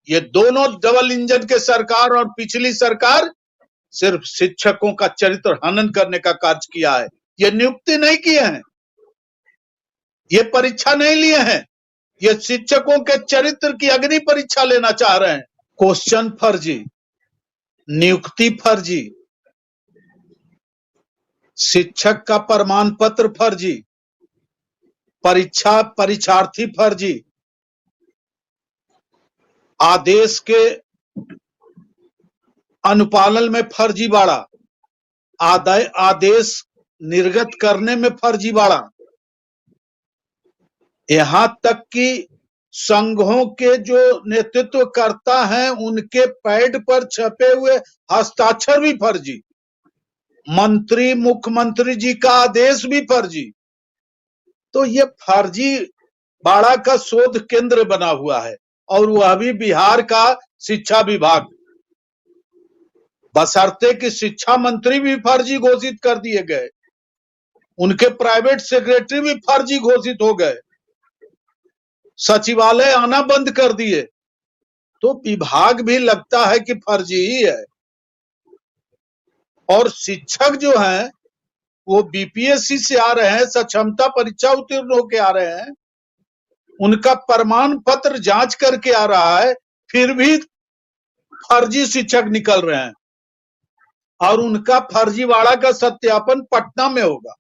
ये दोनों double engine के सरकार और पिछली सरकार सिर्फ शिक्षकों का चरित्र हनन करने का कार्य किया है। ये नियुक्ति नहीं किए हैं, ये परीक्षा नहीं लिए हैं, ये शिक्षकों के चरित्र की अग्नि परीक्षा लेना चाह रहे हैं। क्वेश्चन फर्जी, नियुक्ति फर्जी, शिक्षक का प्रमाण पत्र फर्जी, परीक्षा परीक्षार्थी फर्जी, आदेश के अनुपालन में फर्जीवाड़ा, आदेश निर्गत करने में फर्जीवाड़ा, यहां तक कि संघों के जो नेतृत्व करता है उनके पैड पर छपे हुए हस्ताक्षर भी फर्जी, मंत्री मुख्यमंत्री जी का आदेश भी फर्जी। तो ये फर्जी बाड़ा का शोध केंद्र बना हुआ है और वह भी बिहार का शिक्षा विभाग, बशर्ते कि शिक्षा मंत्री भी फर्जी घोषित कर दिए गए, उनके प्राइवेट सेक्रेटरी भी फर्जी घोषित हो गए, सचिवालय आना बंद कर दिए, तो विभाग भी लगता है कि फर्जी ही है। और शिक्षक जो हैं वो बीपीएससी से आ रहे हैं, सक्षमता परीक्षा उत्तीर्ण होकर आ रहे हैं, उनका प्रमाण पत्र जांच करके आ रहा है, फिर भी फर्जी शिक्षक निकल रहे हैं और उनका फर्जीवाड़ा का सत्यापन पटना में होगा।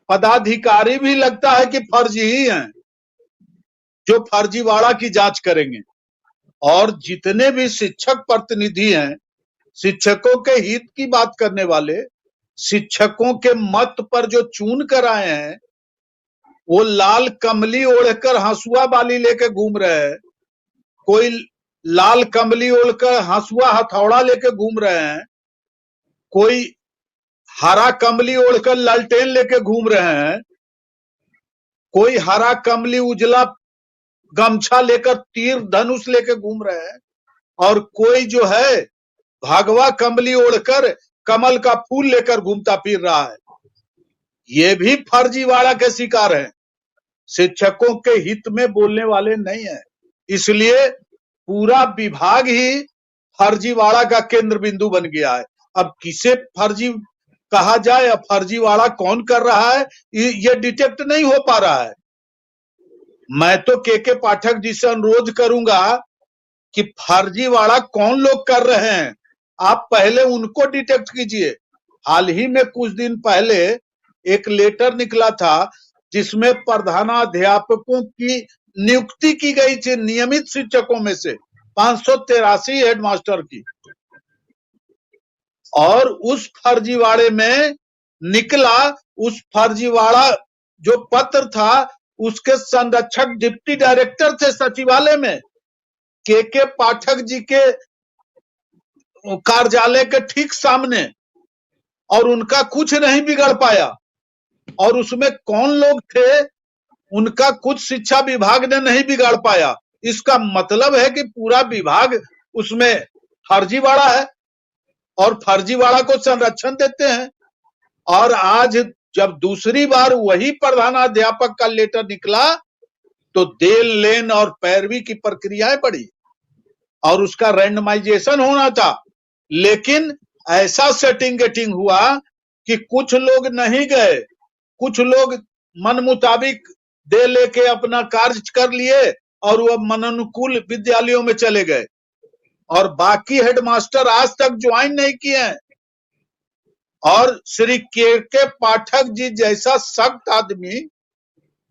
पदाधिकारी भी लगता है कि फर्जी ही हैं जो फर्जीवाड़ा की जांच करेंगे। और जितने भी शिक्षक प्रतिनिधि हैं, शिक्षकों के हित की बात करने वाले, शिक्षकों के मत पर जो चून कर आए हैं, वो लाल कमली ओढ़कर हंसुआ बाली लेके घूम रहे हैं, कोई लाल कमली ओढ़कर हंसुआ हथौड़ा लेके घूम रहे हैं, कोई हरा कमली ओढ़कर लालटेन लेके घूम रहे हैं, कोई हरा कमली उजला गमछा लेकर तीर धनुष लेके घूम रहे हैं, और कोई जो है भगवा कमली ओढ़कर कमल का फूल लेकर घूमता फिर रहा है। ये भी फर्जीवाड़ा के शिकार हैं, शिक्षकों के हित में बोलने वाले नहीं है। इसलिए पूरा विभाग ही फर्जीवाड़ा का केंद्र बिंदु बन गया है। अब किसे फर्जी कहा जाए, अब फर्जीवाड़ा कौन कर रहा है ये डिटेक्ट नहीं हो पा रहा है। मैं तो के पाठक जी से अनुरोध करूंगा कि फर्जीवाड़ा कौन लोग कर रहे हैं, आप पहले उनको डिटेक्ट कीजिए। हाल ही में कुछ दिन पहले एक लेटर निकला था जिसमें प्रधानाध्यापकों की नियुक्ति की गई थी, नियमित शिक्षकों में से 583 हेडमास्टर की, और उस फर्जीवाड़े में निकला, उस फर्जीवाड़ा जो पत्र था उसके संरक्षक डिप्टी डायरेक्टर थे सचिवालय में, के पाठक जी के कार्यालय के ठीक सामने, और उनका कुछ नहीं बिगड़ पाया। और उसमें कौन लोग थे उनका कुछ शिक्षा विभाग ने नहीं बिगाड़ पाया। इसका मतलब है कि पूरा विभाग उसमें फर्जीवाड़ा है और फर्जीवाड़ा को संरक्षण देते हैं। और आज जब दूसरी बार वही प्रधानाध्यापक का लेटर निकला तो देल लेन और पैरवी की प्रक्रियाएं बढ़ी और उसका रैंडमाइजेशन होना था, लेकिन ऐसा सेटिंग गेटिंग हुआ कि कुछ लोग नहीं गए, कुछ लोग मन मुताबिक दे लेके अपना कार्य कर लिए और वह मनोनुकूल विद्यालयों में चले गए, और बाकी हेडमास्टर आज तक ज्वाइन नहीं किए हैं। और श्री के पाठक जी जैसा सख्त आदमी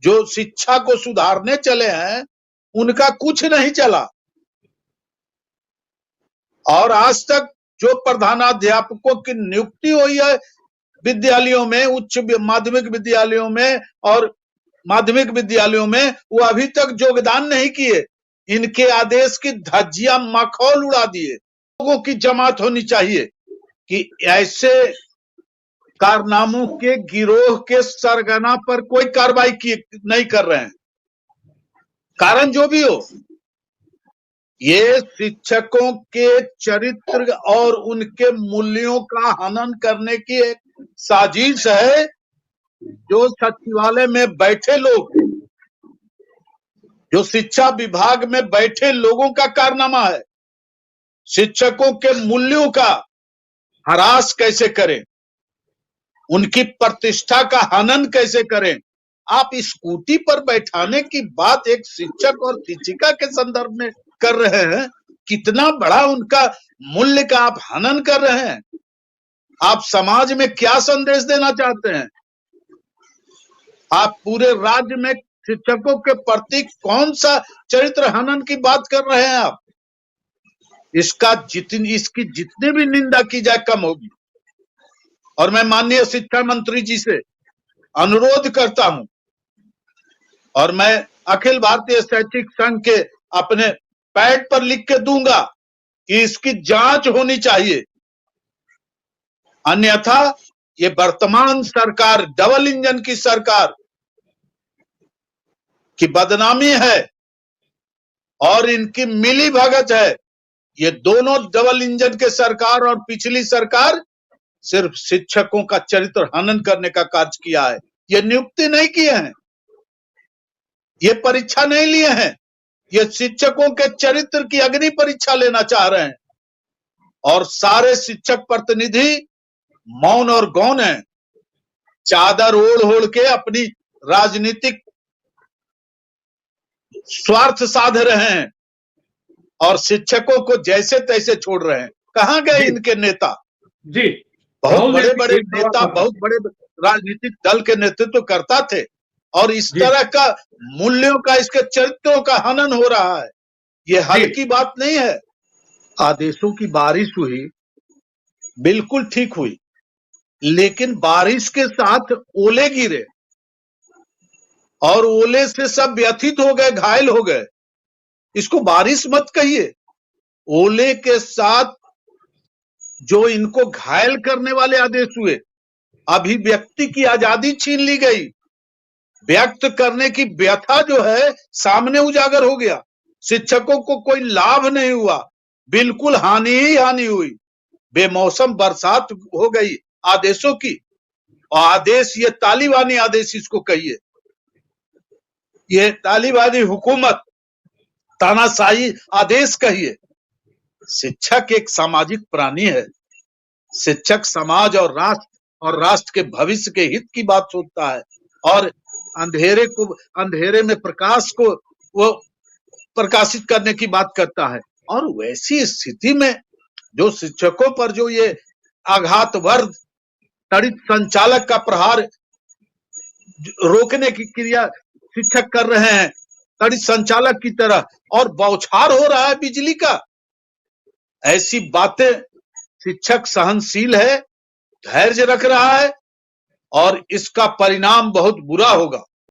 जो शिक्षा को सुधारने चले हैं, उनका कुछ नहीं चला। और आज तक जो प्रधानाध्यापकों की नियुक्ति हुई है विद्यालयों में, उच्च माध्यमिक विद्यालयों में और माध्यमिक विद्यालयों में, वो अभी तक योगदान नहीं किए। इनके आदेश की धज्जियां मखौल उड़ा दिए। लोगों की जमात होनी चाहिए कि ऐसे कारनामों के गिरोह के सरगना पर कोई कार्रवाई नहीं कर रहे हैं, कारण जो भी हो। ये शिक्षकों के चरित्र और उनके मूल्यों का हनन करने की एक साजिश है जो सचिवालय में बैठे लोग जो शिक्षा विभाग में बैठे लोगों का कारनामा है। शिक्षकों के मूल्यों का ह्रास कैसे करें, उनकी प्रतिष्ठा का हनन कैसे करें। आप स्कूटी पर बैठाने की बात एक शिक्षक और शिक्षिका के संदर्भ में कर रहे हैं। कितना बड़ा उनका मूल्य का आप हनन कर रहे हैं। आप समाज में क्या संदेश देना चाहते हैं? आप पूरे राज्य में शिक्षकों के प्रति कौन सा चरित्र हनन की बात कर रहे हैं आप? इसकी जितनी भी निंदा की जाए कम होगी। और मैं माननीय शिक्षा मंत्री जी से अनुरोध करता हूं, और मैं अखिल भारतीय शैक्षिक संघ के अपने पैड पर लिख के दूंगा कि इसकी जांच होनी चाहिए। अन्यथा ये वर्तमान सरकार, डबल इंजन की सरकार की बदनामी है और इनकी मिली भगत है। ये दोनों डबल इंजन के सरकार और पिछली सरकार सिर्फ शिक्षकों का चरित्र हनन करने का कार्य किया है। ये नियुक्ति नहीं किए हैं, ये परीक्षा नहीं लिए हैं, ये शिक्षकों के चरित्र की अग्नि परीक्षा लेना चाह रहे हैं। और सारे शिक्षक प्रतिनिधि मौन और गौन हैं, चादर ओढ़ ओढ़ के अपनी राजनीतिक स्वार्थ साध रहे हैं और शिक्षकों को जैसे तैसे छोड़ रहे हैं। कहां गए इनके नेता? जी, बहुत बड़े बड़े नेता, बहुत बड़े राजनीतिक दल के नेतृत्व करता थे, और इस तरह का मूल्यों का, इसके चरित्रों का हनन हो रहा है। ये हल्की बात नहीं है। आदेशों की बारिश हुई, बिल्कुल ठीक हुई, लेकिन बारिश के साथ ओले गिरे और ओले से सब व्यथित हो गए, घायल हो गए। इसको बारिश मत कहिए। ओले के साथ जो इनको घायल करने वाले आदेश हुए, अभिव्यक्ति की आजादी छीन ली गई, व्यक्त करने की व्यथा जो है सामने उजागर हो गया। शिक्षकों को कोई लाभ नहीं हुआ, बिल्कुल हानि ही हानि हुई। बेमौसम बरसात हो गई आदेशों की, और आदेश, ये तालिबानी आदेश इसको कहिए, ये तालिबानी हुकूमत, तानाशाही आदेश कहिए। शिक्षक एक सामाजिक प्राणी है। शिक्षक समाज और राष्ट्र के भविष्य के हित की बात सोचता है, और अंधेरे में प्रकाश को वो प्रकाशित करने की बात करता है। और वैसी स्थिति में जो शिक्षकों पर जो ये आघातवर्ध तड़ित संचालक का प्रहार रोकने की क्रिया शिक्षक कर रहे हैं, तड़ित संचालक की तरह, और बौछार हो रहा है बिजली का, ऐसी बातें शिक्षक सहनशील है, धैर्य रख रहा है, और इसका परिणाम बहुत बुरा होगा।